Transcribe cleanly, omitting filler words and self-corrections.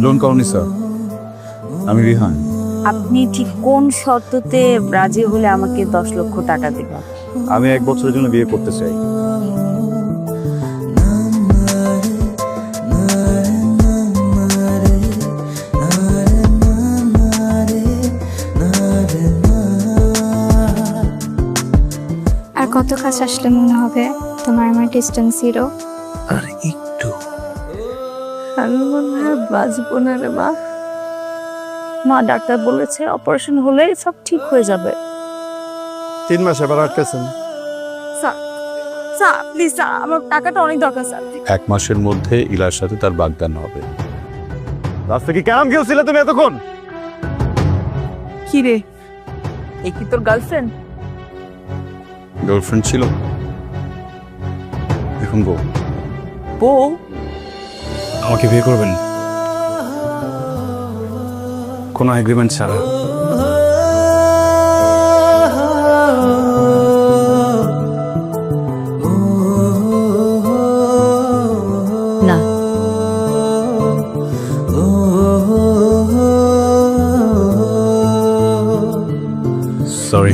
Loan colony sir, আমি রিহান। আপনি ঠিক কোন শর্ততে রাজি হলে আমাকে 10 লক্ষ টাকা দেবেন? আমি 1 বছরের জন্য বিয়ে করতে চাই। আর কত কাজ আসলে মনে হবে তোমার আমার ডিস্টেন্স জিরো? আর একটু। আমি মনে হয় বাঁচবো না রে মা। মা ডাক্তার বলেছে অপারেশন হলে সব ঠিক হয়ে যাবে। 3 মাস আবার আটকেছেন। স্যার স্যার প্লিজ স্যার, আমার টাকাটা অনেক দরকার স্যার। 1 মাসের মধ্যে ইলার সাথে তার বাগদান হবে। রাস্তা কি কেমন গেছিলে তুমি এতক্ষণ? কি রে, এই কি তোর গার্লফ্রেন্ড? গার্লফ্রেন্ড ছিল, এখন বউ। বউ? আমাকে বিয়ে করবেন কোনো এগ্রিমেন্ট ছাড়া? না। সরি।